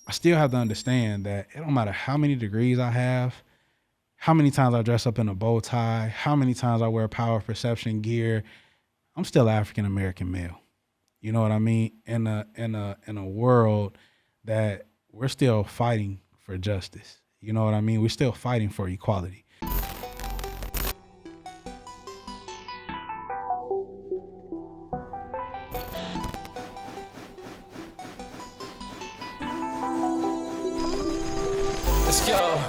I still have to understand that it don't matter how many degrees I have, how many times I dress up in a bow tie, how many times I wear power perception gear, I'm still African American male. You know what I mean? In a world that we're still fighting for justice. You know what I mean? We're still fighting for equality. Let's go.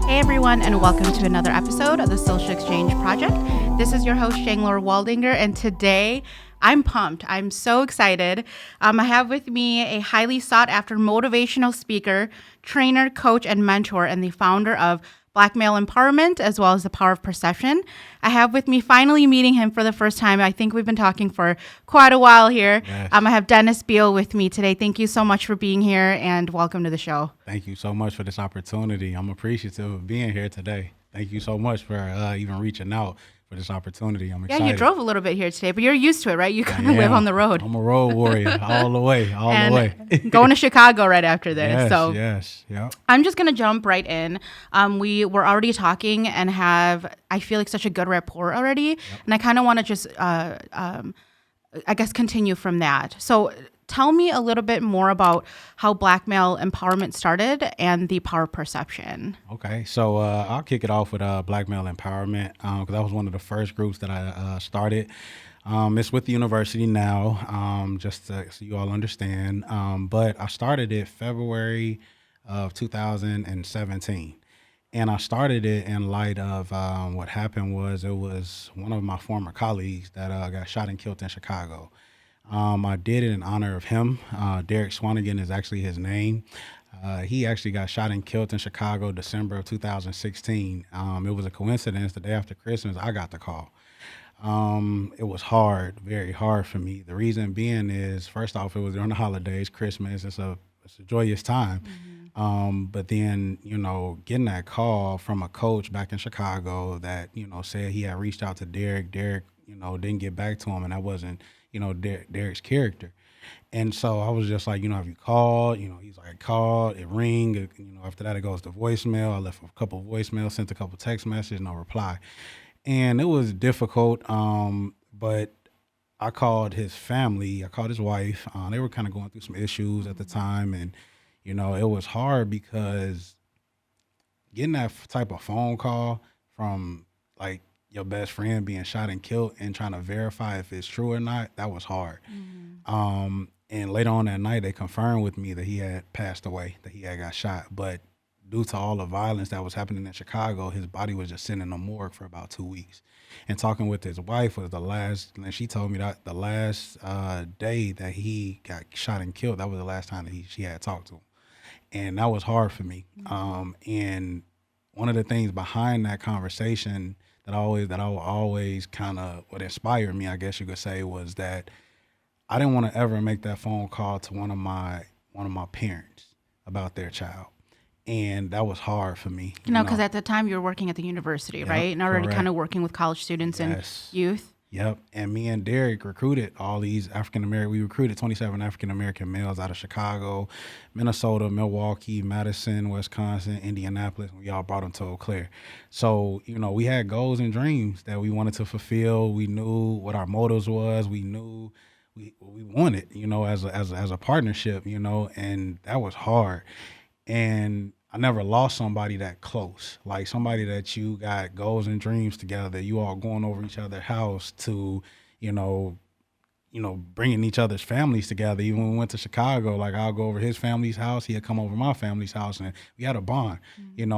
Hey everyone, and welcome to another episode of the Social Exchange Project. This is your host, Shanglor Waldinger, and today I'm pumped. I'm so excited. I have with me a highly sought after motivational speaker, trainer, coach, and mentor, and the founder of Black Male Empowerment, as well as the Power of Perception. I have with me finally meeting him for the first time. I think we've been talking for quite a while here. Yes. I have Dennis Beale with me today. Thank you so much for being here, and welcome to the show. Thank you so much for this opportunity. I'm appreciative of being here today. Thank you so much for even reaching out for this opportunity. I'm Yeah, excited. you drove a little bit here today, but you're used to it, right? You kind I of live am. on the road. I'm a road warrior all the way, all the way. Going to Chicago right after this. Yes, so yes, yeah. I'm just going to jump right in. We were already talking and have, I feel like, such a good rapport already. And I kind of want to just, I guess, continue from that. So tell me a little bit more about how Black Male Empowerment started and the Power of Perception. Okay, so I'll kick it off with Black Male Empowerment because that was one of the first groups that I started. It's with the university now, just so you all understand. But I started it February of 2017. And I started it in light of what happened was it was one of my former colleagues that got shot and killed in Chicago. I did it in honor of him. Derek Swanigan is actually his name. He actually got shot and killed in Chicago, December of 2016. It was a coincidence. The day after Christmas, I got the call. It was hard, very hard for me. The reason being is, first off, it was during the holidays, Christmas. It's a joyous time. But then, getting that call from a coach back in Chicago that, said he had reached out to Derek. Derek, didn't get back to him, and that wasn't, Derek's character. And so I was just like, have you called? He's like, I called, it ring. After that, it goes to voicemail. I left a couple of voicemails, sent a couple of text messages, no reply. And it was difficult, but I called his family. I called his wife. They were kind of going through some issues at the time, and it was hard because getting that type of phone call from like your best friend being shot and killed and trying to verify if it's true or not, that was hard. And later on that night, they confirmed with me that he had passed away, that he had got shot. But due to all the violence that was happening in Chicago, his body was just sitting in the morgue for about 2 weeks. And talking with his wife was the last, and she told me that the last day that he got shot and killed, that was the last time that she had talked to him. And that was hard for me. And one of the things behind that conversation that I always kind of what inspired me, I guess you could say, was that I didn't want to ever make that phone call to one of my parents about their child. And that was hard for me. Because at the time you were working at the university, right? And already kind of working with college students and youth. Yep. And me and Derek recruited all these we recruited 27 African-American males out of Chicago, Minnesota, Milwaukee, Madison, Wisconsin, Indianapolis. We all brought them to Eau Claire. So, we had goals and dreams that we wanted to fulfill. We knew what our motives was. We knew what we wanted, as a partnership, and that was hard. And I never lost somebody that close, like somebody that you got goals and dreams together. You all going over each other's house to, bringing each other's families together. Even when we went to Chicago, like I'll go over his family's house, he'd come over my family's house, and we had a bond,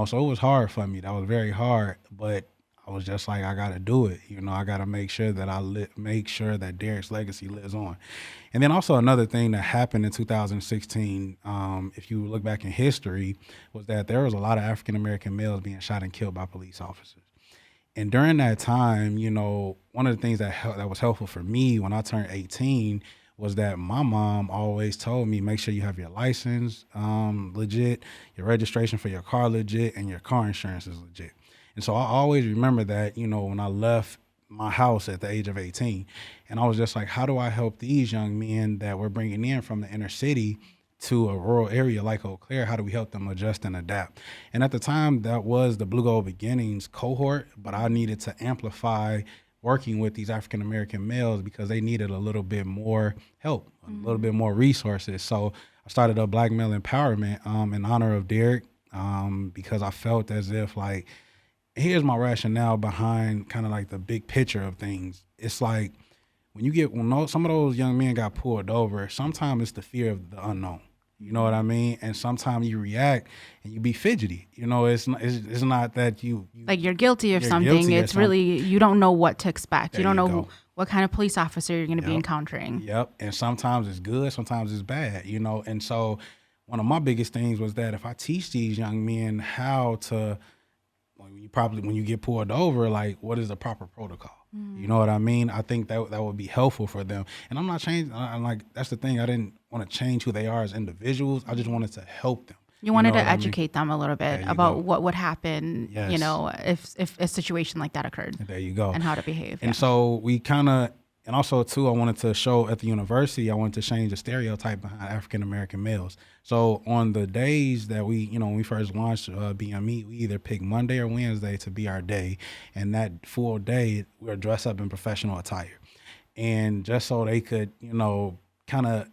so it was hard for me. That was very hard, but I was just like, I got to do it. I got to make sure that make sure that Derek's legacy lives on. And then also another thing that happened in 2016, if you look back in history, was that there was a lot of African-American males being shot and killed by police officers. And during that time, one of the things that was helpful for me when I turned 18 was that my mom always told me, make sure you have your license legit, your registration for your car legit, and your car insurance is legit. And so I always remember that, when I left my house at the age of 18, and I was just like, how do I help these young men that we're bringing in from the inner city to a rural area like Eau Claire? How do we help them adjust and adapt? And at the time, that was the Blue Gold Beginnings cohort, but I needed to amplify working with these African American males because they needed a little bit more help, a little bit more resources. So I started a Black Male Empowerment in honor of Derek, because I felt as if, like, here's my rationale behind kind of like the big picture of things. It's like when some of those young men got pulled over, sometimes it's the fear of the unknown. You know what I mean? And sometimes you react and you be fidgety. It's not that you like you're guilty of you're something. guilty of It's really, you don't know what to expect. You There don't you know go. what kind of police officer you're going to be Yep. encountering. Yep. And sometimes it's good, sometimes it's bad, And so one of my biggest things was that if I teach these young men how to, when you get pulled over, like, what is the proper protocol? You know what I mean? I think that would be helpful for them. And I'm not changing. I'm like, that's the thing. I didn't want to change who they are as individuals. I just wanted to help them. You wanted know to what I mean? educate them a little bit There you about go. what would happen, Yes. if a situation like that occurred There you go. and how to behave. And so and also too, I wanted to show at the university, I wanted to change the stereotype behind African American males. So on the days that when we first launched BME, we either pick Monday or Wednesday to be our day. And that full day, we're dressed up in professional attire. And just so they could, kind of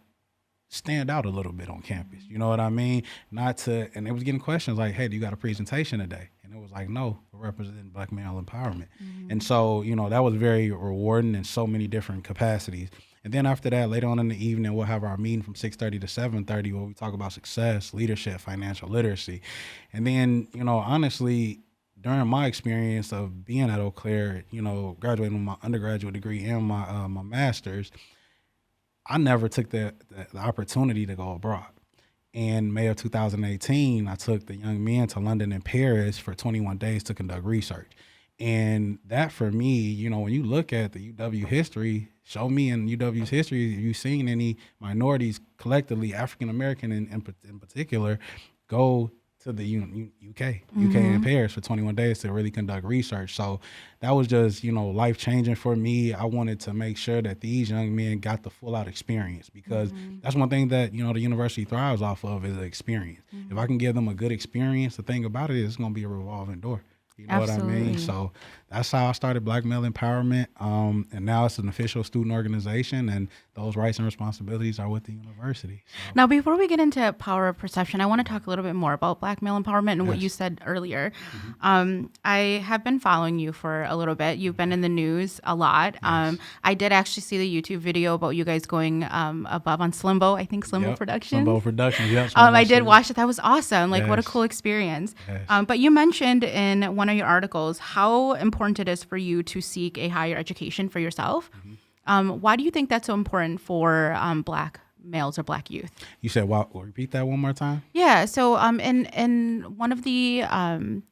stand out a little bit on campus. You know what I mean? And they was getting questions like, hey, do you got a presentation today? And it was like, no, we're representing Black male empowerment. And so, that was very rewarding in so many different capacities. And then after that, later on in the evening, we'll have our meeting from 6:30 to 7:30 where we talk about success, leadership, financial literacy. And then, honestly, during my experience of being at Eau Claire, graduating with my undergraduate degree and my master's, I never took the opportunity to go abroad. In May of 2018, I took the young men to London and Paris for 21 days to conduct research. And that for me, when you look at the UW history, show me in UW's history, have you seen any minorities collectively, African American in particular, go to the UK and Paris for 21 days to really conduct research? So that was just, life changing for me. I wanted to make sure that these young men got the full out experience because that's one thing that, the university thrives off of is experience. If I can give them a good experience, the thing about it is it's going to be a revolving door. You know what I mean? So that's how I started Black Male Empowerment. And now it's an official student organization, and those rights and responsibilities are with the university. So. Now, before we get into power of perception, I want to talk a little bit more about Black male empowerment and what you said earlier. I have been following you for a little bit. You've been in the news a lot. Yes. I did actually see the YouTube video about you guys going above on Slimbo, I think Slimbo Productions. Slimbo Productions, yep. I did watch it. That was awesome. Like, what a Yes. cool experience. Yes. But you mentioned in one of your articles how important it is for you to seek a higher education for yourself. Why do you think that's so important for Black males or Black youth? You said, repeat that one more time? Yeah. So in one of the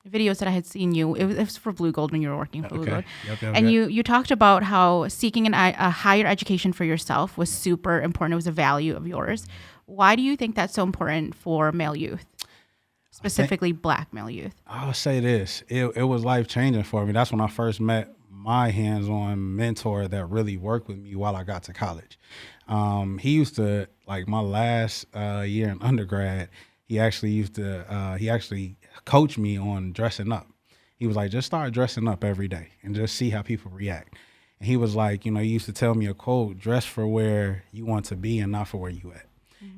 videos that I had seen you, it was for Blue Gold when you were working for Blue Gold. Yep, And yep. you talked about how seeking a higher education for yourself was super important. It was a value of yours. Why do you think that's so important for male youth? Specifically Black male youth. I'll say this. It was life-changing for me. That's when I first met my hands-on mentor that really worked with me while I got to college. He used to, like my last year in undergrad, he actually coach me on dressing up. He was like, just start dressing up every day and just see how people react. And he was like, he used to tell me a quote, dress for where you want to be and not for where you at.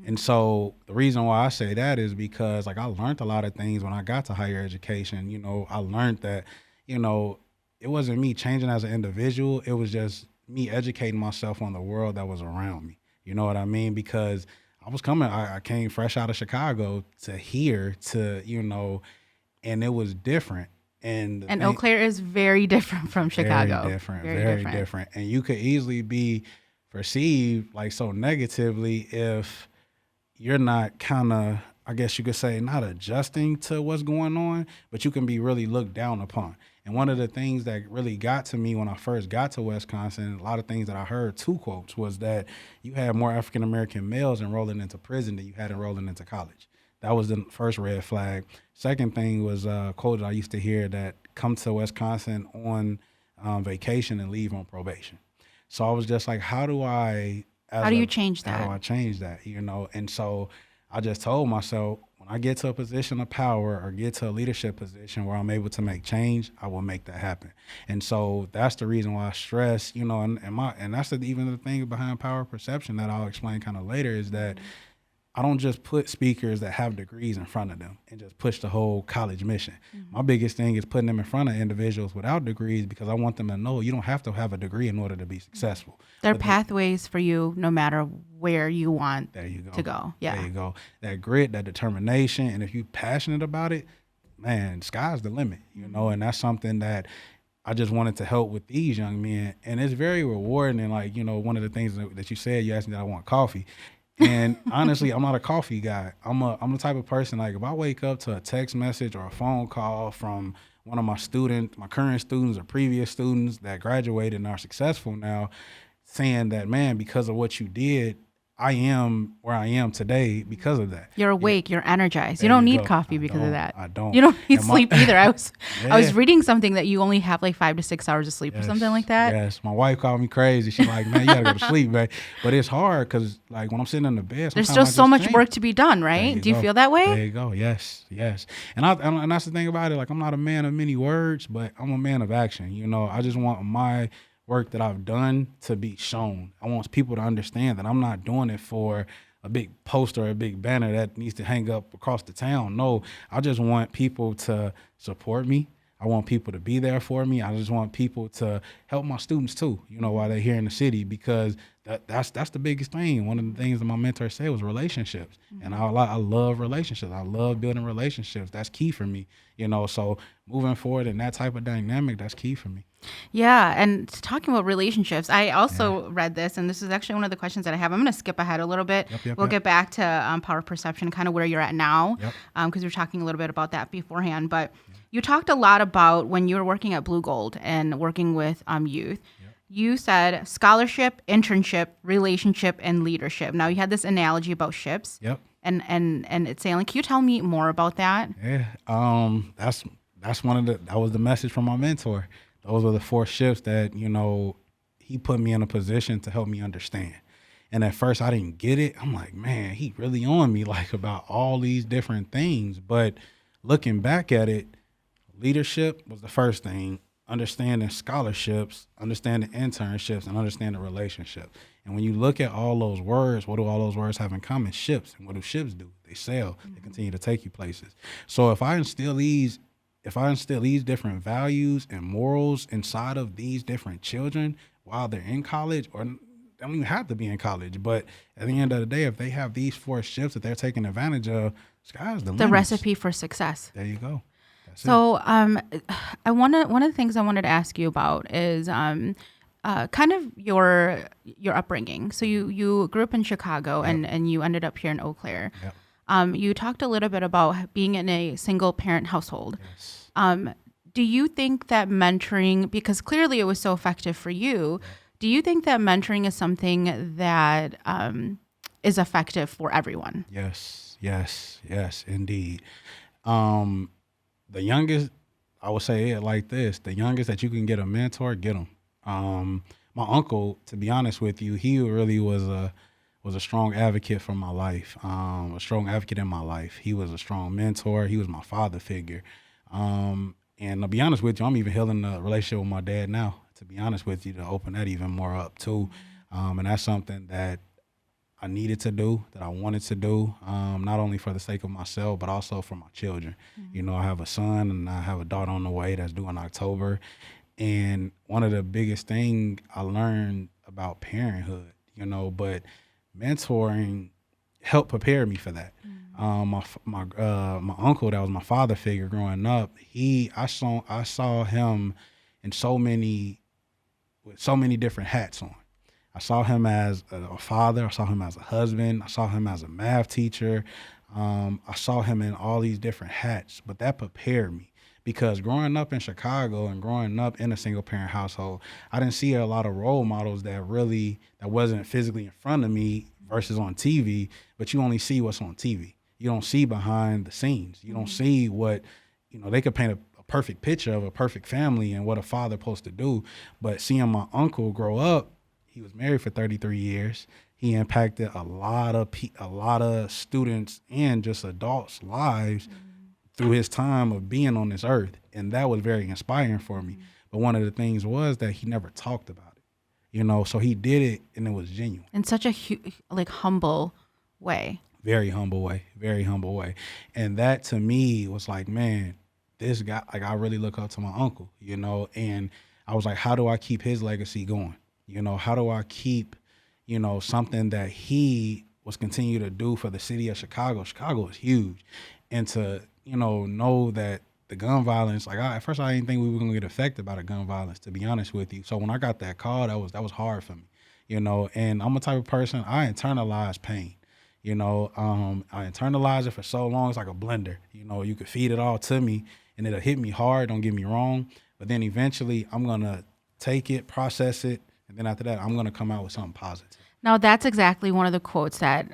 And so the reason why I say that is because like I learned a lot of things when I got to higher education. I learned that, it wasn't me changing as an individual. It was just me educating myself on the world that was around me. You know what I mean? Because I came fresh out of Chicago to here and it was different. And Eau Claire is very different from Chicago. Very different. And you could easily be perceived like so negatively if you're not kind of, I guess you could say, not adjusting to what's going on, but you can be really looked down upon. And one of the things that really got to me when I first got to Wisconsin, a lot of things that I heard, two quotes, was that you had more African-American males enrolling into prison than you had enrolling into college. that was the first red flag. Second thing was a quote I used to hear that come to Wisconsin on vacation and leave on probation. So I was just like, how do I, How as do a, you change how do that? I change that? And so I just told myself, when I get to a position of power or get to a leadership position where I'm able to make change, I will make that happen. And so that's the reason why I stress, and that's even the thing behind power perception that I'll explain kind of later is that I don't just put speakers that have degrees in front of them and just push the whole college mission. My biggest thing is putting them in front of individuals without degrees because I want them to know you don't have to have a degree in order to be successful. There are But pathways for you no matter where you want there you go. to go. There Yeah. you go. That grit, that determination, and if you're passionate about it, man, sky's the limit, and that's something that I just wanted to help with these young men. And it's very rewarding. And like, one of the things that you said, you asked me that I want coffee. And honestly, I'm not a coffee guy. I'm the type of person, like, if I wake up to a text message or a phone call from one of my current students or previous students that graduated and are successful now, saying that, man, because of what you did, I am where I am today because of that. You're awake, you're energized. You There don't you need go. coffee because of don't. that. I don't. You don't need And sleep either. I was Yeah. reading something that you only have like 5 to 6 hours of sleep or something like that. Yes, my wife called me crazy. She's like, man, you gotta go to sleep, man. But it's hard because, like, when I'm sitting in the bed, There's sometimes still I so just much think. work to be done, There right? Do you go. feel that There way? you go. Yes, yes. And that's the thing about it. Like, I'm not a man of many words, but I'm a man of action. I just want my work that I've done to be shown. I want people to understand that I'm not doing it for a big poster or a big banner that needs to hang up across the town. No, I just want people to support me. I want people to be there for me. I just want people to help my students too, while they're here in the city, because that's the biggest thing. One of the things that my mentor said was relationships. And I love relationships. I love building relationships. That's key for me, so moving forward in that type of dynamic, that's key for me. Yeah, and talking about relationships, I also read this, and this is actually one of the questions that I have. I'm going to skip ahead a little bit. We'll get back to power perception, kind of where you're at now, because we were talking a little bit about that beforehand. But you talked a lot about when you were working at Blue Gold and working with youth. You said scholarship, internship, relationship, and leadership. Now, you had this analogy about ships. Yep. And it's sailing. Can you tell me more about that? Yeah. That's that was the message from my mentor. Those were the 4 shifts that, he put me in a position to help me understand. And at first I didn't get it. I'm like, man, he really on me, like, about all these different things. But looking back at it, leadership was the first thing, understanding scholarships, understanding internships, and understanding relationships. And when you look at all those words, what do all those words have in common? Ships. And what do ships do? They sail. They continue to take you places. So if I instill these different values and morals inside of these different children while they're in college, or they don't even have to be in college, but at the end of the day, if they have these 4 shifts that they're taking advantage of, sky's the limit. The recipe for success. There you go. That's So, one of the things I wanted to ask you about is kind of your upbringing. So you grew up in Chicago and you ended up here in Eau Claire. Yep. You talked a little bit about being in a single parent household. Yes. Do you think that mentoring, because clearly it was so effective for you, do you think that mentoring is something that is effective for everyone? Yes, indeed. The youngest, I would say it like this: the youngest that you can get a mentor, get them. My uncle, to be honest with you, he really was a strong advocate for my life. A strong advocate in my life. He was a strong mentor. He was my father figure. And to be honest with you, I'm even healing the relationship with my dad now, to be honest with you, to open that even more up too. And that's something that I needed to do, that I wanted to do, not only for the sake of myself, but also for my children. I have a son and I have a daughter on the way that's due in October. And one of the biggest things I learned about parenthood, but mentoring helped prepare me for that. My uncle, that was my father figure growing up, I saw him in with so many different hats on. I saw him as a father. I saw him as a husband. I saw him as a math teacher. I saw him in all these different hats, but that prepared me, because growing up in Chicago and growing up in a single parent household, I didn't see a lot of role models that wasn't physically in front of me versus on TV, but you only see what's on TV. You don't see behind the scenes. You don't see what, they could paint a perfect picture of a perfect family and what a father supposed to do. But seeing my uncle grow up, he was married for 33 years. He impacted a lot of students and just adults' lives through his time of being on this earth. And that was very inspiring for me. But one of the things was that he never talked about it, so he did it and it was genuine. In such a humble way. Very humble way. And that to me was like, man, this guy, like I really look up to my uncle, and I was like, how do I keep his legacy going? How do I keep, something that he was continue to do for the city of Chicago? Chicago is huge. And to, know that the gun violence, like at first I didn't think we were going to get affected by the gun violence, to be honest with you. So when I got that call, that was hard for me, and I'm a type of person, I internalize pain. I internalized it for so long. It's like a blender. You could feed it all to me and it'll hit me hard. Don't get me wrong. But then eventually I'm going to take it, process it. And then after that, I'm going to come out with something positive. Now, that's exactly one of the quotes that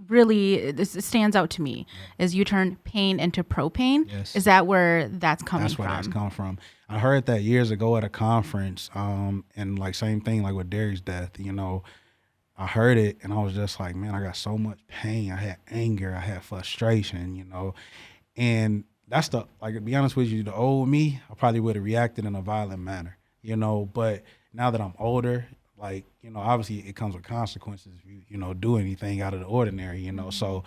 really this stands out to me, is you turn pain into propane. Yes. Is that where that's coming from? That's where that's come from. I heard that years ago at a conference, and like same thing like with Derrick's death, I heard it and I was just like, man, I got so much pain. I had anger, I had frustration, and that's to be honest with you, the old me, I probably would have reacted in a violent manner, but now that I'm older, obviously it comes with consequences if you do anything out of the ordinary, so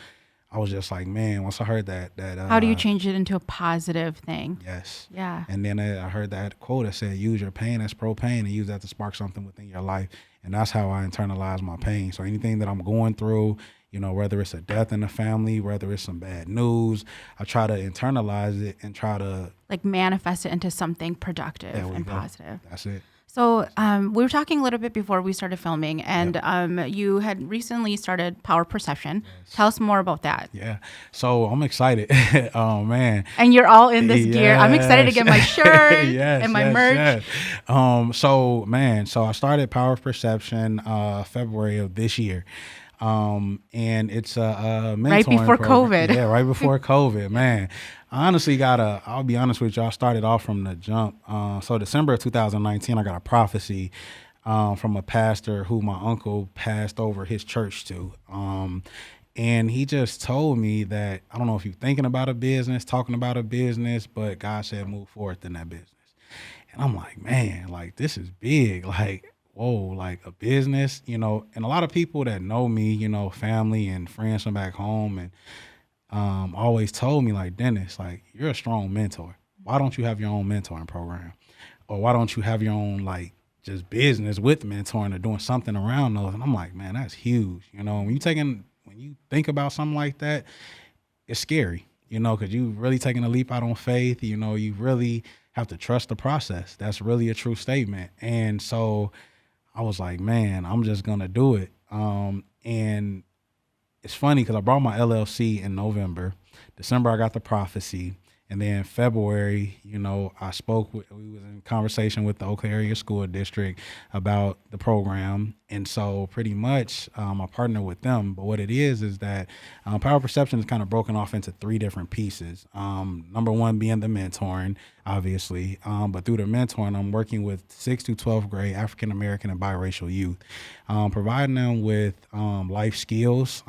I was just like, man, once I heard that how do you change it into a positive thing? Yes. Yeah. And then I heard that quote that said, use your pain as propane and use that to spark something within your life. And that's how I internalize my pain. So anything that I'm going through, whether it's a death in the family, whether it's some bad news, I try to internalize it and try to manifest it into something productive and positive. That's it. So we were talking a little bit before we started filming, and you had recently started Power Perception. Yes. Tell us more about that. Yeah. So I'm excited. Oh, man. And you're all in this gear. I'm excited to get my shirt and my merch. Yes. So I started Power Perception February of this year. And it's a mentoring right before program. COVID. Yeah, right before COVID, man. I honestly I'll be honest with you, I started off from the jump. So December of 2019, I got a prophecy from a pastor who my uncle passed over his church to. And he just told me that, I don't know if you're thinking about a business, talking about a business, but God said move forward in that business. And I'm like, man, this is big. Whoa, a business, and a lot of people that know me, family and friends from back home, and always told me, Dennis, you're a strong mentor. Why don't you have your own mentoring program? Or why don't you have your own, just business with mentoring or doing something around those? And I'm like, man, that's huge. When you think about something like that, it's scary, because you really taking a leap out on faith. You really have to trust the process. That's really a true statement. And so I was like, man, I'm just going to do it. And it's funny because I brought my LLC in November. December, I got the prophecy. And then February, we was in conversation with the Eau Claire area school district about the program. And so pretty much I partner with them. But what it is that Power Perception is kind of broken off into three different pieces. Number one being the mentoring, obviously. But through the mentoring, I'm working with 6th to 12th grade African-American and biracial youth, providing them with life skills,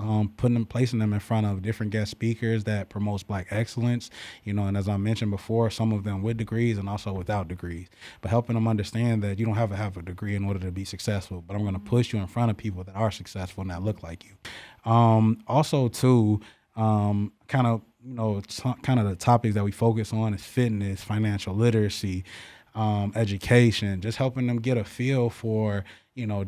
placing them in front of different guest speakers that promotes Black excellence, and as I mentioned before, some of them with degrees and also without degrees, but helping them understand that you don't have to have a degree in order to be successful, but I'm going to push you in front of people that are successful and that look like you. Also too, kind of the topics that we focus on is fitness, financial literacy, education, just helping them get a feel for,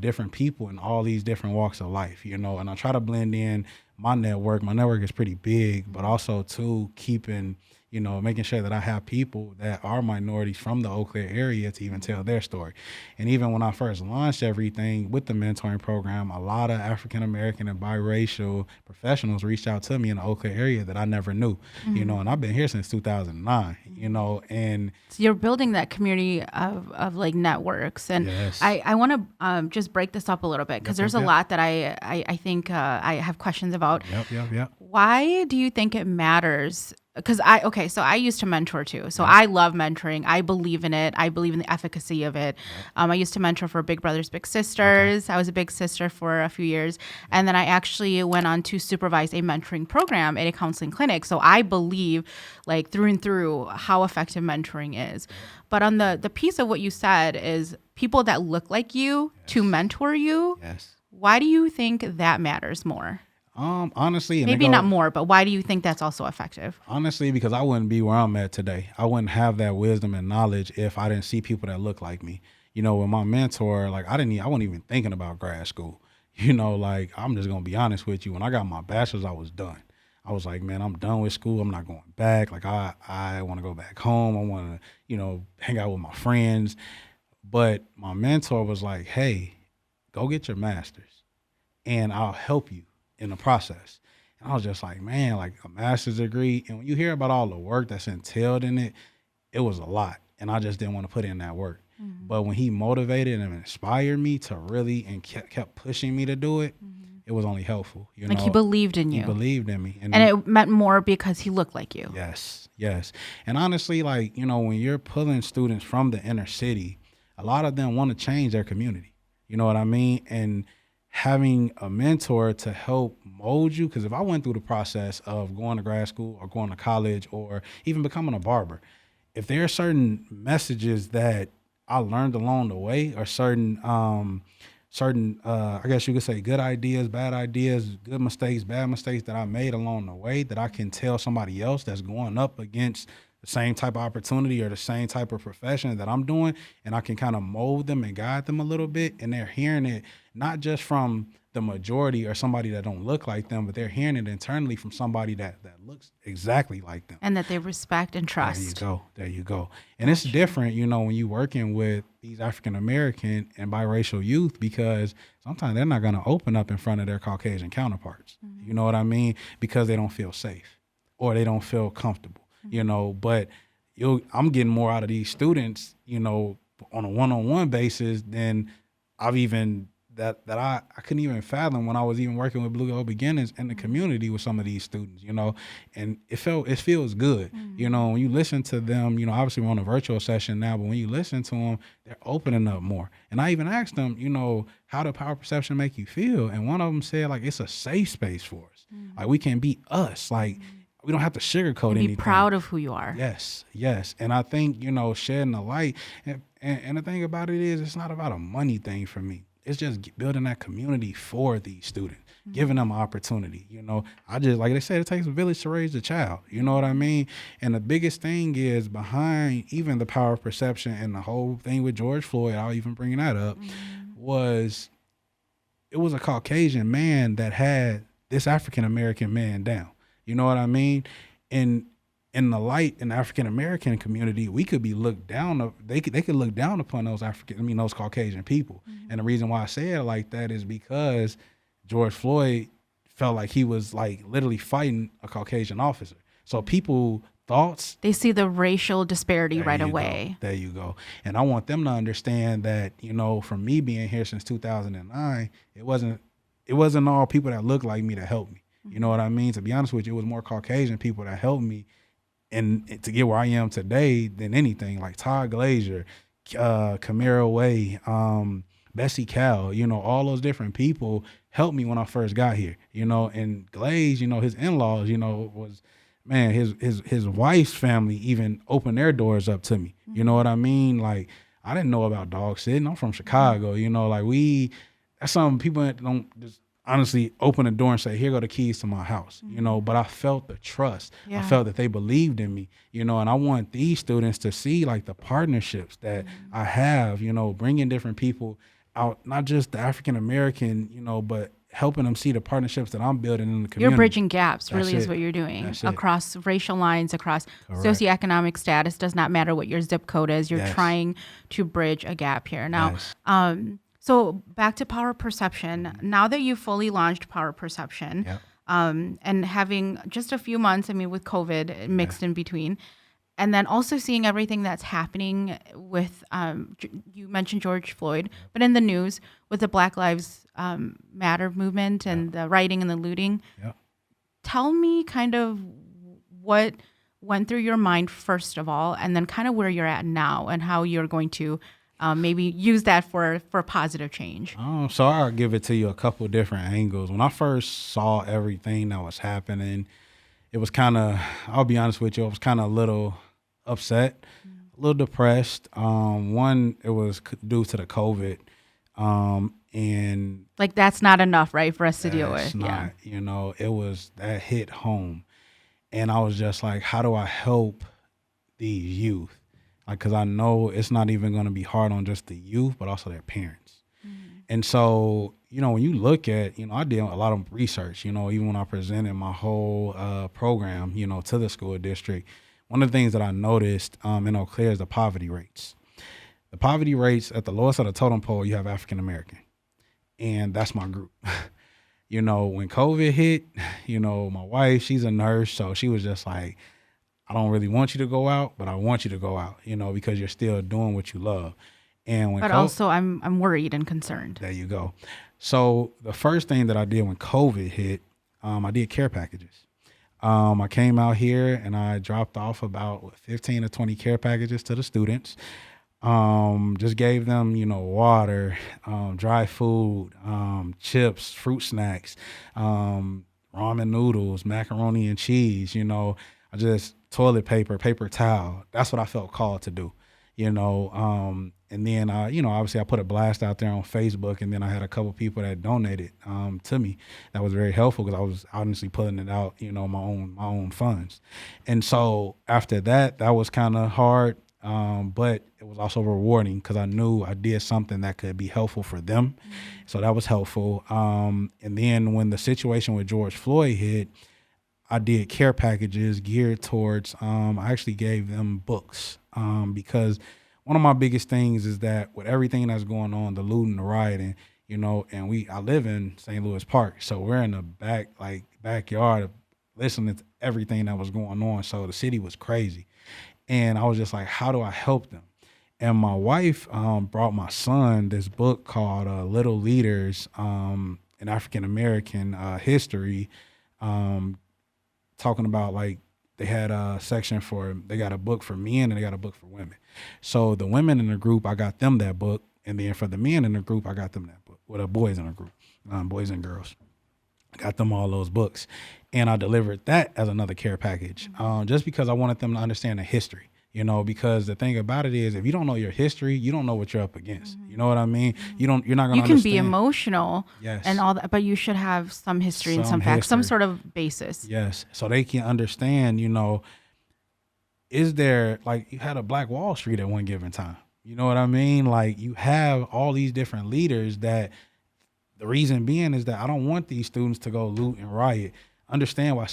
different people in all these different walks of life, and I try to blend in my network. My network is pretty big, but also too keeping, making sure that I have people that are minorities from the Eau Claire area to even tell their story. And even when I first launched everything with the mentoring program, a lot of African American and biracial professionals reached out to me in the Eau Claire area that I never knew, and I've been here since 2009, and So you're building that community of like networks. And yes. I want to just break this up a little bit because there's a lot that I think I have questions about. Yep. Why do you think it matters? Because so I used to mentor too. So I love mentoring. I believe in it. I believe in the efficacy of it. I used to mentor for Big Brothers Big Sisters. I was a big sister for a few years. And then I actually went on to supervise a mentoring program at a counseling clinic. So I believe like through and through how effective mentoring is. But on the piece of what you said is people that look like you to mentor you. Yes. Why do you think that matters more? Honestly, maybe not more, but why do you think that's also effective? Honestly, because I wouldn't be where I'm at today. I wouldn't have that wisdom and knowledge if I didn't see people that look like me. With my mentor, like I wasn't even thinking about grad school. Like I'm just gonna be honest with you. When I got my bachelor's, I was done. I was like, man, I'm done with school. I'm not going back. Like I want to go back home. I want to, hang out with my friends. But my mentor was like, hey, go get your master's, and I'll help you in the process. And I was just like, man, like a master's degree. And when you hear about all the work that's entailed in it, it was a lot. And I just didn't want to put in that work. But when he motivated and inspired me to really and kept pushing me to do it, it was only helpful. Like he believed in you. He believed in me. And it meant more because he looked like you. Yes. And honestly, like, when you're pulling students from the inner city, a lot of them want to change their community. You know what I mean? And having a mentor to help mold you, because if I went through the process of going to grad school or going to college or even becoming a barber, if there are certain messages that I learned along the way or certain I guess you could say good ideas, bad ideas, good mistakes, bad mistakes that I made along the way that I can tell somebody else that's going up against the same type of opportunity or the same type of profession that I'm doing, and I can kind of mold them and guide them a little bit, and they're hearing it not just from the majority or somebody that don't look like them, but they're hearing it internally from somebody that looks exactly like them. And that they respect and trust. There you go. And it's different, when you're working with these African American and biracial youth, because sometimes they're not going to open up in front of their Caucasian counterparts. You know what I mean? Because they don't feel safe or they don't feel comfortable. But I'm getting more out of these students, on a one-on-one basis than I've even that I couldn't even fathom when I was even working with Blue Gold Beginners in the community with some of these students, and it feels good, when you listen to them, obviously we're on a virtual session now, but when you listen to them, they're opening up more. And I even asked them, how did Power Perception make you feel? And one of them said, like, it's a safe space for us. Like, we can be us. Like, we don't have to sugarcoat anything. Be proud of who you are. Yes. And I think, shedding the light. And the thing about it is, it's not about a money thing for me. It's just building that community for these students, giving them opportunity. I just, like they said, it takes a village to raise a child. You know what I mean? And the biggest thing is behind even the Power of Perception and the whole thing with George Floyd, I'll even bring that up, it was a Caucasian man that had this African American man down. You know what I mean? And in the light in the African American community, we could be looked down. They could look down upon those those Caucasian people. And the reason why I say it like that is because George Floyd felt like he was like literally fighting a Caucasian officer. So people thoughts, they see the racial disparity right away. There you go. And I want them to understand that, from me being here since 2009, it wasn't all people that look like me that helped me. You know what I mean? To be honest with you, it was more Caucasian people that helped me and to get where I am today than anything. Like Todd Glazier, Kamira Way, Bessie Cal, all those different people helped me when I first got here, and Glaze, his in-laws, was, man, his wife's family even opened their doors up to me. You know what I mean? Like, I didn't know about dog sitting. I'm from Chicago, that's something people don't just honestly open the door and say, here go the keys to my house, but I felt the trust. I felt that they believed in me, and I want these students to see like the partnerships that I have, bringing different people out, not just the African American, but helping them see the partnerships that I'm building in the You're community. bridging gaps, That's really, is it. what you're doing That's it. across racial lines, across Correct. socioeconomic status. Does not matter what your zip code is. You're Yes. trying to bridge a gap here. Now, Yes. so back to Power Perception. Now that you've fully launched Power Perception, Yep. and having just a few months, I mean, with COVID mixed in between, and then also seeing everything that's happening with, you mentioned George Floyd, but in the news with the Black Lives Matter movement and the rioting and the looting. Yep. Tell me kind of what went through your mind first of all, and then kind of where you're at now and how you're going to maybe use that for positive change. So I'll give it to you a couple of different angles. When I first saw everything that was happening, it was kind of, I'll be honest with you, I was kind of a little upset, a little depressed. One, it was due to the COVID. And Like that's not enough, right, for us to deal that's with. not, it was, that hit home. And I was just like, how do I help these youth? Like, cause I know it's not even going to be hard on just the youth, but also their parents. And so, when you look at, I did a lot of research, even when I presented my whole program, to the school district, one of the things that I noticed in Eau Claire is the poverty rates. The poverty rates at the lowest of the totem pole, you have African American. And that's my group. When COVID hit, my wife, she's a nurse. So she was just like, I don't really want you to go out, but I want you to go out, because you're still doing what you love. And when But also I'm worried and concerned. There you go. So the first thing that I did when COVID hit, I did care packages. I came out here and I dropped off about 15 to 20 care packages to the students. Just gave them, water, dry food, chips, fruit snacks, ramen noodles, macaroni and cheese, I just toilet paper, paper towel. That's what I felt called to do, and then, obviously I put a blast out there on Facebook, and then I had a couple people that donated to me. That was very helpful because I was honestly putting it out, my own funds. And so after that, that was kind of hard, but it was also rewarding because I knew I did something that could be helpful for them. So that was helpful. And then when the situation with George Floyd hit, I did care packages geared towards, I actually gave them books because one of my biggest things is that with everything that's going on, the looting, the rioting, and I live in St. Louis Park. So we're in the backyard listening to everything that was going on. So the city was crazy. And I was just like, how do I help them? And my wife brought my son this book called Little Leaders in African American history, talking about like they had a section they got a book for men and they got a book for women. So the women in the group, I got them that book. And then for the men in the group, I got them that book. Well, the boys in the group, boys and girls. I got them all those books. And I delivered that as another care package just because I wanted them to understand the history. Because the thing about it is, if you don't know your history, you don't know what you're up against. You know what I mean? You're not going to understand. You can be emotional Yes. and all that, but you should have some history and some facts, some sort of basis. Yes. So they can understand, is there, like, you had a Black Wall Street at one given time. You know what I mean? Like, you have all these different leaders that the reason being is that I don't want these students to go loot and riot. Understand why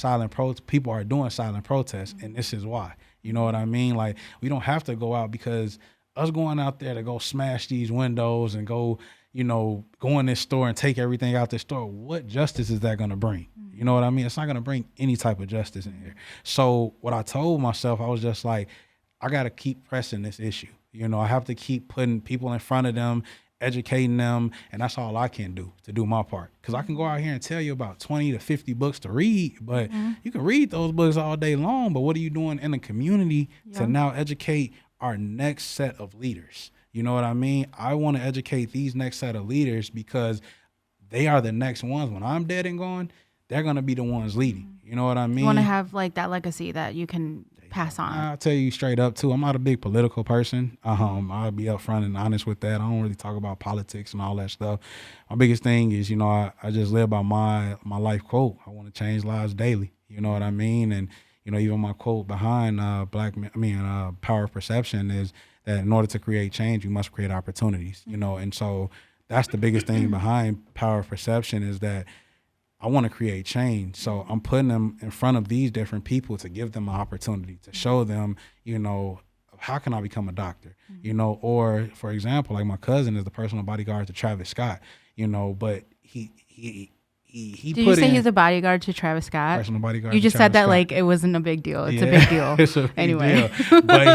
people are doing silent protests, and this is why. You know what I mean? Like, we don't have to go out because us going out there to go smash these windows and go, go in this store and take everything out this store, what justice is that going to bring? You know what I mean? It's not going to bring any type of justice in here. So what I told myself, I was just like, I got to keep pressing this issue. I have to keep putting people in front of them, educating them, and that's all I can do to do my part. Because I can go out here and tell you about 20 to 50 books to read, but you can read those books all day long, but what are you doing in the community to now educate our next set of leaders? You know what I mean? I want to educate these next set of leaders because they are the next ones. When I'm dead and gone, they're going to be the ones leading. You know what I mean? You want to have like that legacy that you can pass on. I'll tell you straight up too, I'm not a big political person. I'll be upfront and honest with that. I don't really talk about politics and all that stuff. My biggest thing is, I just live by my life quote. I want to change lives daily. You know what I mean? And, even my quote behind Power of Perception is that in order to create change, you must create opportunities, and so that's the biggest thing behind power of perception, is that I want to create change. So I'm putting them in front of these different people to give them an opportunity to show them, how can I become a doctor? Or for example, like my cousin is the personal bodyguard to Travis Scott, but he Did you put say in he's a bodyguard to Travis Scott? personal bodyguard. You to just Travis said that Scott. like it wasn't a big deal. It's Yeah, a big deal. it's a big Anyway.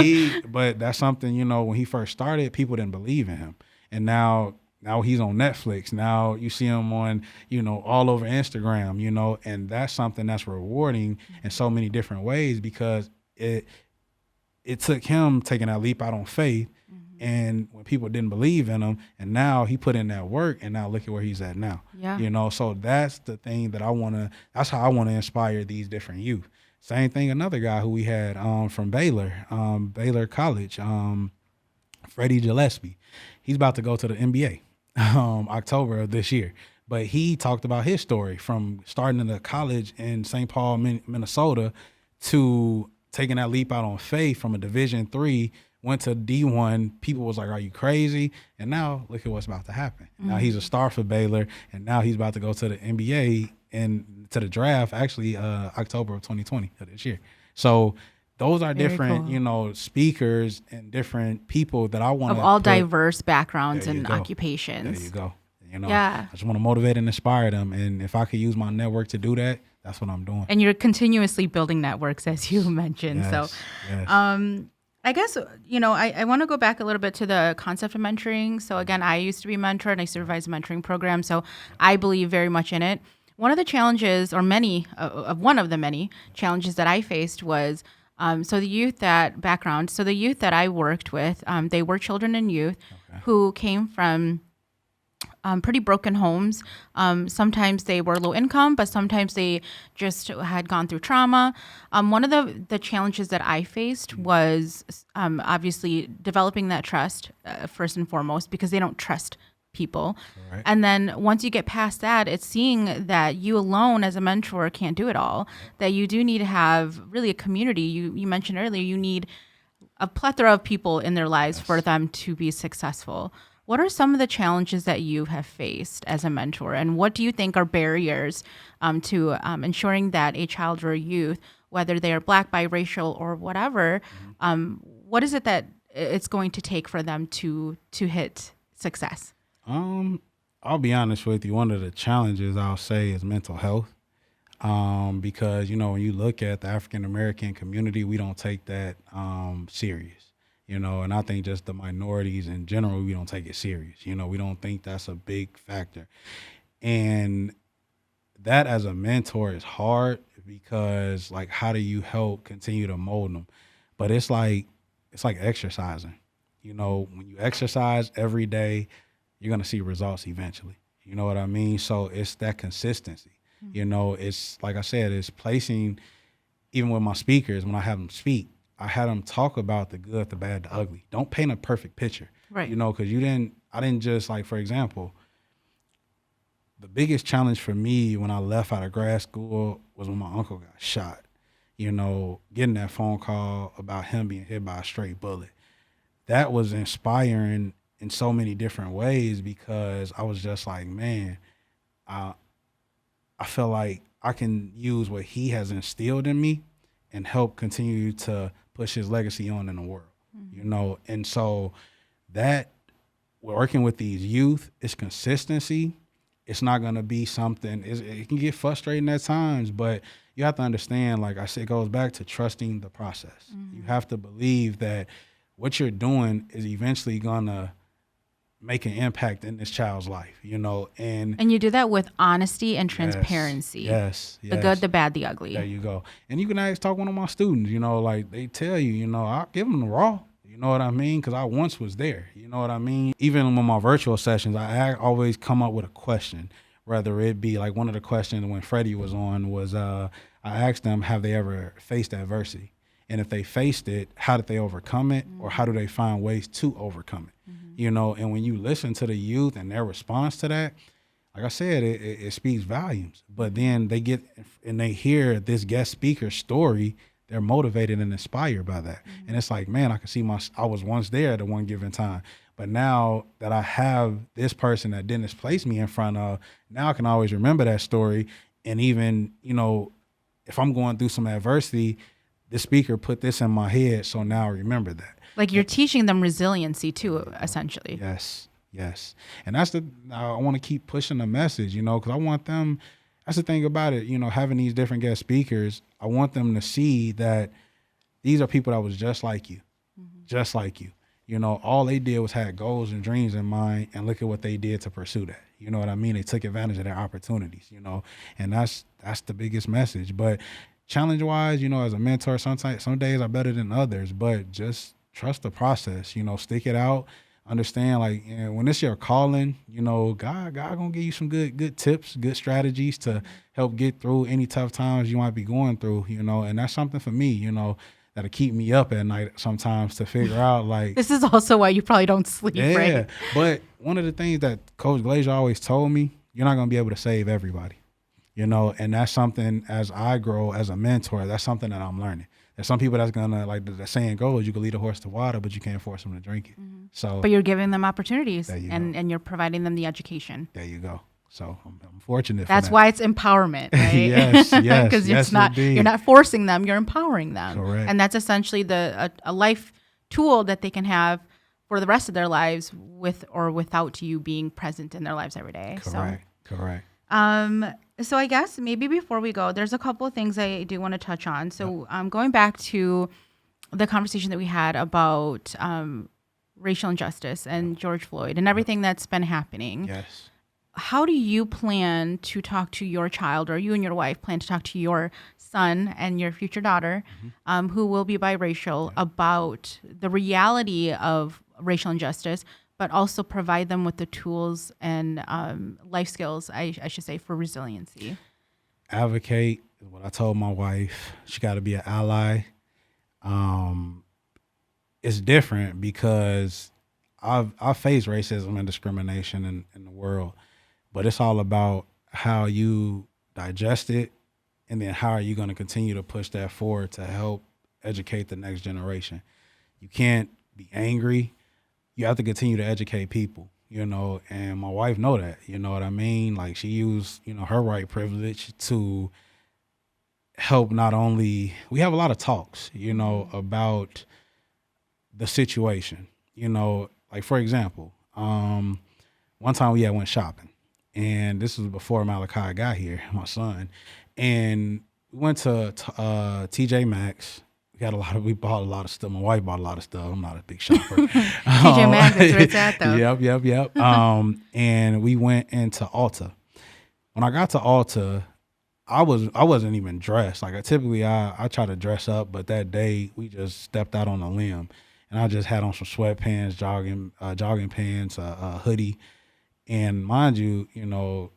deal. But that's something, when he first started, people didn't believe in him. And now he's on Netflix. Now you see him on, all over Instagram, and that's something that's rewarding in so many different ways, because it took him taking that leap out on faith. And when people didn't believe in him, and now he put in that work, and now look at where he's at now. Yeah. So that's the thing that that's how I want to inspire these different youth. Same thing, another guy who we had from Baylor College, Freddie Gillespie. He's about to go to the NBA October of this year. But he talked about his story from starting in the college in St. Paul, Minnesota, to taking that leap out on faith from a Division III, went to D1. People was like, are you crazy? And now look at what's about to happen. Now he's a star for Baylor, and now he's about to go to the NBA and to the draft, actually October of 2020 of this year. So those are Very different, cool. speakers and different people that I want Of all diverse backgrounds and occupations. There you go. Yeah. I just want to motivate and inspire them. And if I could use my network to do that, that's what I'm doing. And you're continuously building networks, as you mentioned. Yes, So, I guess, I want to go back a little bit to the concept of mentoring. So again, I used to be mentored, and I supervise a mentoring program. So I believe very much in it. One of the challenges, or one of the many challenges that I faced was, the youth that I worked with, they were children and youth who came from pretty broken homes. Sometimes they were low income, but sometimes they just had gone through trauma. One of the challenges that I faced was obviously developing that trust first and foremost, because they don't trust people. Right. And then once you get past that, it's seeing that you alone as a mentor can't do it all, that you do need to have really a community. You mentioned earlier, you need a plethora of people in their lives for them to be successful. What are some of the challenges that you have faced as a mentor, and what do you think are barriers to ensuring that a child or a youth, whether they are Black, biracial, or whatever, what is it that it's going to take for them to hit success? I'll be honest with you. One of the challenges I'll say is mental health, because when you look at the African American community, we don't take that serious. And I think just the minorities in general, we don't take it serious. We don't think that's a big factor. And that as a mentor is hard, because like, how do you help continue to mold them? But it's like exercising. When you exercise every day, you're going to see results eventually. You know what I mean? So it's that consistency. It's like I said, it's placing, even with my speakers, when I have them speak, I had them talk about the good, the bad, the ugly. Don't paint a perfect picture, right? Because I didn't just, like, for example, the biggest challenge for me when I left out of grad school was when my uncle got shot. Getting that phone call about him being hit by a straight bullet. That was inspiring in so many different ways, because I was just like, man, I feel like I can use what he has instilled in me and help continue to push his legacy on in the world, And so that, working with these youth, it's consistency. It's not going to be something, it can get frustrating at times, but you have to understand, like I said, it goes back to trusting the process. You have to believe that what you're doing is eventually going to make an impact in this child's life, and you do that with honesty and transparency. Yes. The good, the bad, the ugly. There you go. And you can talk to one of my students, like they tell you, I'll give them the raw, you know what I mean? Because I once was there, you know what I mean? Even with my virtual sessions, I always come up with a question, whether it be like one of the questions when Freddie was on was, I asked them, have they ever faced adversity? And if they faced it, how did they overcome it? Or how do they find ways to overcome it? And when you listen to the youth and their response to that, like I said, it speaks volumes. But then they get and they hear this guest speaker's story, they're motivated and inspired by that. And it's like, man, I can see I was once there at one given time. But now that I have this person that Dennis placed me in front of, now I can always remember that story. And even, if I'm going through some adversity, the speaker put this in my head. So now I remember that. Like you're teaching them resiliency too, essentially. Yes. And I want to keep pushing the message, because I want them, that's the thing about it, having these different guest speakers, I want them to see that these are people that was just like you, just like you. All they did was had goals and dreams in mind, and look at what they did to pursue that. You know what I mean? They took advantage of their opportunities, and that's the biggest message. But challenge-wise, as a mentor, some days are better than others, but just trust the process, stick it out, understand, like, when it's your calling, God gonna give you some good tips, good strategies to help get through any tough times you might be going through, and that's something for me, that'll keep me up at night sometimes to figure out, like. This is also why you probably don't sleep, right? Yeah, but one of the things that Coach Glazier always told me, you're not gonna be able to save everybody, and that's something, as I grow as a mentor, that's something that I'm learning. There's some people that's gonna, like the saying goes, you can lead a horse to water, but you can't force them to drink it. So, but you're giving them opportunities, and you're providing them the education. There you go. So I'm fortunate. That's why it's empowerment, right? yes, because you're not forcing them, you're empowering them. Correct. And that's essentially a life tool that they can have for the rest of their lives, with or without you being present in their lives every day. Correct. So I guess maybe before we go, there's a couple of things I do want to touch on. So going back to the conversation that we had about racial injustice and George Floyd and everything that's been happening. Yes. How do you plan to talk to your child, or you and your wife plan to talk to your son and your future daughter, who will be biracial, about the reality of racial injustice, but also provide them with the tools and life skills, I should say, for resiliency? Advocate is what I told my wife. She got to be an ally. It's different because I've faced racism and discrimination in the world, but it's all about how you digest it, and then how are you going to continue to push that forward to help educate the next generation. You can't be angry. You have to continue to educate people, and my wife know that, you know what I mean? Like, she used, her white privilege to help. Not only, we have a lot of talks, about the situation, like, for example, one time we went shopping, and this was before Malachi got here, my son, and we went to TJ Maxx. We bought a lot of stuff. My wife bought a lot of stuff. I'm not a big shopper. TJ Maxx, that's where it's at, though. Yep. And we went into Ulta. When I got to Ulta, I wasn't even dressed. Like, I try to dress up, but that day we just stepped out on a limb, and I just had on some sweatpants, jogging pants, a hoodie. And mind you,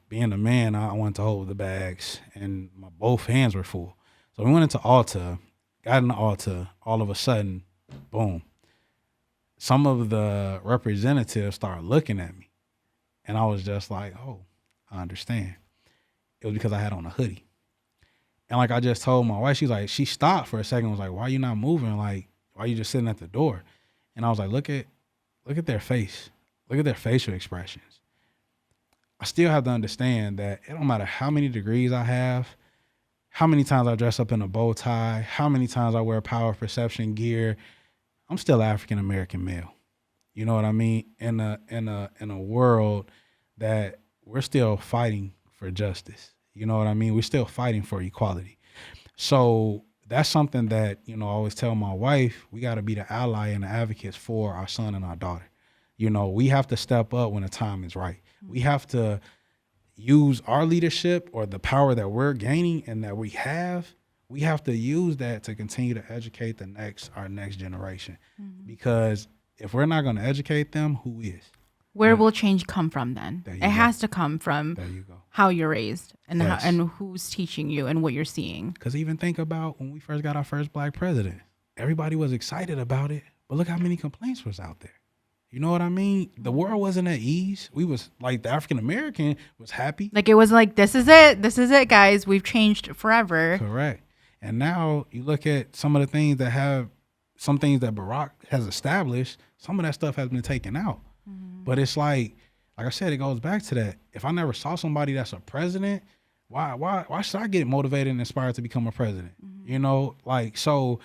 being a man, I wanted to hold the bags, and both hands were full. So we went into Ulta, got in the Ulta, all of a sudden, boom. Some of the representatives started looking at me, and I was just like, oh, I understand. It was because I had on a hoodie. And like I just told my wife, she stopped for a second, was like, why are you not moving? Like, why are you just sitting at the door? And I was like, look at their face. Look at their facial expressions. I still have to understand that it don't matter how many degrees I have, how many times I dress up in a bow tie, how many times I wear power perception gear, I'm still African-American male. You know what I mean? In a world that we're still fighting for justice. You know what I mean? We're still fighting for equality. So that's something that, I always tell my wife, we got to be the ally and the advocates for our son and our daughter. We have to step up when the time is right. We have to use our leadership, or the power that we're gaining and that we have to use that to continue to educate our next generation. Because if we're not going to educate them, who is? Where will change come from then? It has to come from how you're raised and and who's teaching you and what you're seeing. Because even think about when we first got our first black president, everybody was excited about it, but look how many complaints was out there. You know what I mean? The world wasn't at ease. We was like, the African American was happy. Like, it was like, this is it, guys. We've changed forever. Correct. And now you look at some of the things some things that Barack has established, some of that stuff has been taken out. But it's like I said, it goes back to that. If I never saw somebody that's a president, why should I get motivated and inspired to become a president? You know, like, so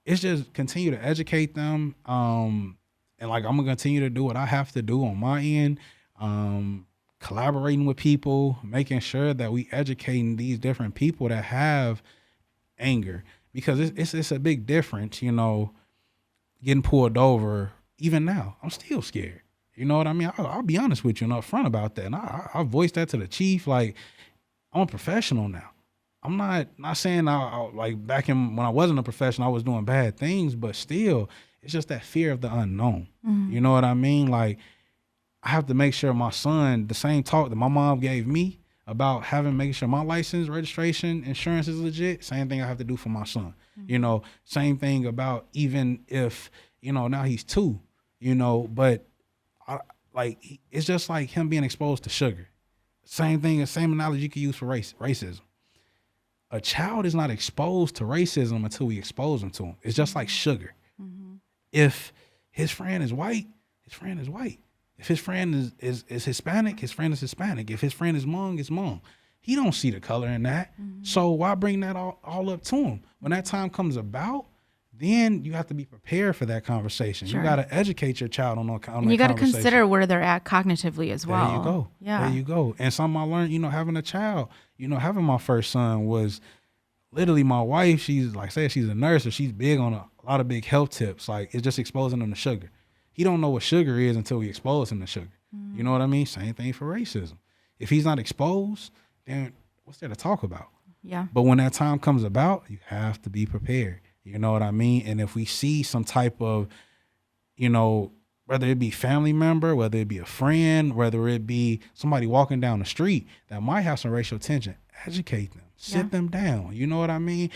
it's just continue to educate them. And like, I'm gonna continue to do what I have to do on my end, collaborating with people, making sure that we educating these different people that have anger, because it's a big difference, you know, getting pulled over. Even now, I'm still scared. You know what I mean? I'll be honest with you and upfront about that. And I voiced that to the chief. Like, I'm a professional now. I'm not saying I like back in when I wasn't a professional, I was doing bad things, but still, it's just that fear of the unknown. You know what I mean? Like, I have to make sure my son, the same talk that my mom gave me about making sure my license, registration, insurance is legit, same thing I have to do for my son. You know, same thing about even if, you know, now he's 2, you know, but it's just like him being exposed to sugar. Same thing, same analogy you could use for racism. A child is not exposed to racism until we expose them to him. It's just like sugar. If his friend is white, his friend is white. If his friend is Hispanic, his friend is Hispanic. If his friend is Hmong, it's Hmong. He don't see the color in that. So why bring that all up to him? When that time comes about, then you have to be prepared for that conversation. Sure. You got to educate your child on that conversation. You got to consider where they're at cognitively as well. There you go. Yeah. There you go. And something I learned, you know, having a child, you know, having my first son was literally my wife. She's like, say she's a nurse, so she's big on a lot of big health tips. Like, it's just exposing them to sugar. He don't know what sugar is until we expose him to sugar. You know what I mean? Same thing for racism. If he's not exposed, then what's there to talk about? Yeah. But when that time comes about, you have to be prepared. You know what I mean? And if we see some type of, you know, whether it be family member, whether it be a friend, whether it be somebody walking down the street that might have some racial tension, educate them, sit them down. You know what I mean?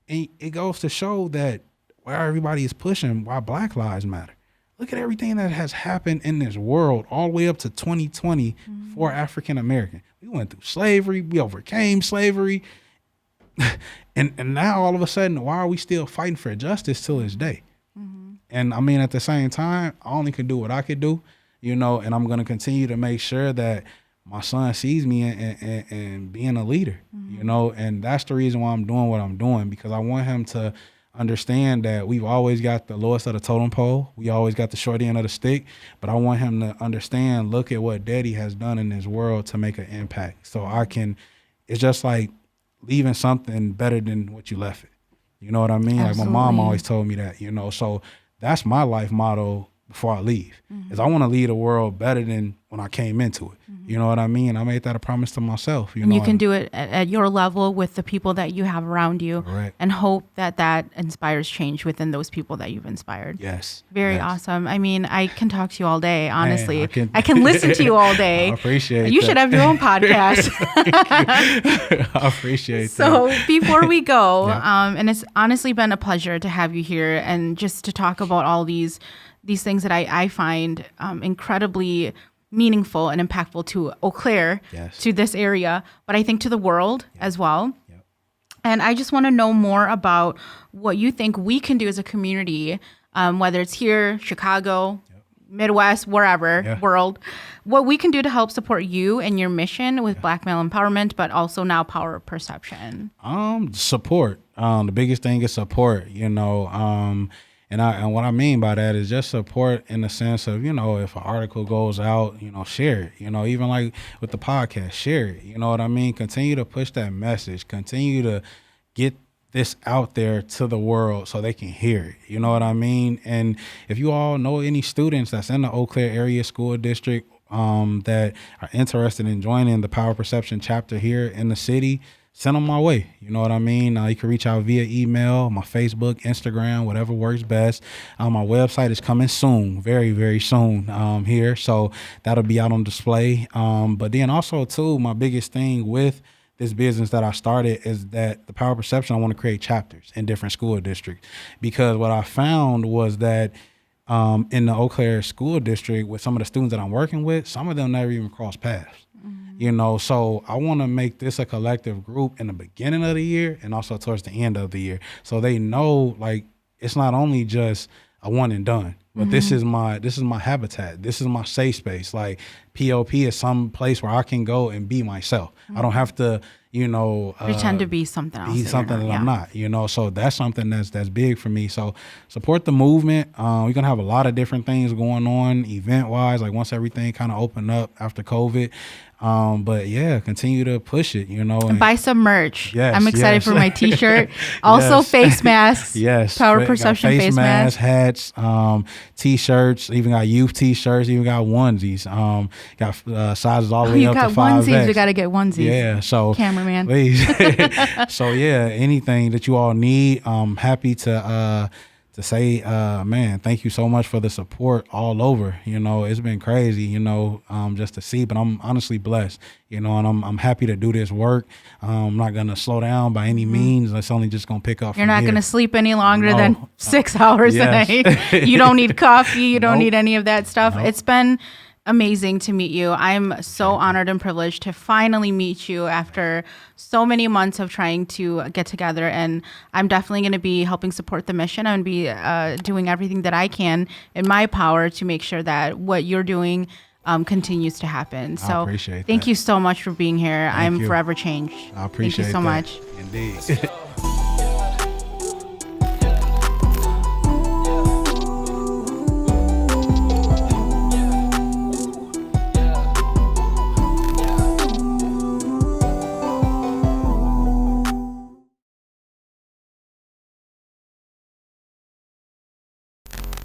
And it goes to show that where everybody is pushing, why Black Lives Matter. Look at everything that has happened in this world all the way up to 2020 for African American. We went through slavery. We overcame slavery. and now all of a sudden, why are we still fighting for justice till this day? And I mean, at the same time, I only can do what I could do, you know, and I'm going to continue to make sure that my son sees me and being a leader, you know, and that's the reason why I'm doing what I'm doing, because I want him to understand that we've always got the lowest of the totem pole. We always got the short end of the stick, but I want him to understand, look at what Daddy has done in this world to make an impact. So it's just like leaving something better than what you left it. You know what I mean? Absolutely. Like my mom always told me that, you know, so that's my life motto before I leave, is I want to leave the world better than when I came into it. You know what I mean? I made that a promise to myself. You know, you can do it at your level with the people that you have around you. Correct. And hope that inspires change within those people that you've inspired. Yes. Very awesome. I mean, I can talk to you all day, honestly. Man, I can listen to you all day. I appreciate You that. should have your own podcast. I appreciate that. So before we go, and it's honestly been a pleasure to have you here and just to talk about all these things that I find incredibly meaningful and impactful to Eau Claire, to this area, but I think to the world as well. And I just want to know more about what you think we can do as a community, whether it's here, Chicago, Midwest, wherever, world, what we can do to help support you and your mission with Black male empowerment, but also now power of perception. Support. The biggest thing is support, you know, and what I mean by that is just support in the sense of, you know, if an article goes out, you know, share it, you know, even like with the podcast, share it, you know what I mean? Continue to push that message, continue to get this out there to the world so they can hear it, you know what I mean? And if you all know any students that's in the Eau Claire area school district that are interested in joining the Power Perception chapter here in the city, send them my way. You know what I mean? You can reach out via email, my Facebook, Instagram, whatever works best. My website is coming soon, very, very soon here. So that'll be out on display. But then also, too, my biggest thing with this business that I started is that the Power Perception, I want to create chapters in different school districts. Because what I found was that in the Eau Claire school district with some of the students that I'm working with, some of them never even cross paths. You know, so I want to make this a collective group in the beginning of the year and also towards the end of the year, so they know like it's not only just a one and done, but this is my habitat. This is my safe space. Like POP is some place where I can go and be myself. I don't have to, you know, pretend to be something else. Be something that I'm not, you know. So that's something that's big for me. So support the movement. We're gonna have a lot of different things going on event wise, like once everything kind of opened up after COVID. But yeah, continue to push it, you know. And buy some merch. Yes, I'm excited yes. for my t-shirt. Also face masks. Yes. Power Perception face masks. Hats, t-shirts, even got youth t-shirts, even got onesies. Got sizes all the way up to 5X. You got onesies. We got to get onesies. Yeah. So cameraman. Please. So yeah, anything that you all need, I'm happy to say, man, thank you so much for the support all over. You know, it's been crazy, you know, just to see, but I'm honestly blessed, you know, and I'm happy to do this work. I'm not going to slow down by any means. It's only just going to pick up. You're not going to sleep any longer No. than 6 hours a night. You don't need coffee. You don't need any of that stuff. It's been amazing to meet you. I'm so honored and privileged to finally meet you after so many months of trying to get together. And I'm definitely going to be helping support the mission. I'm going to be doing everything that I can in my power to make sure that what you're doing continues to happen. So I appreciate thank that. you so much for being here. I'm you. forever changed. I appreciate Thank you so that. much. Indeed.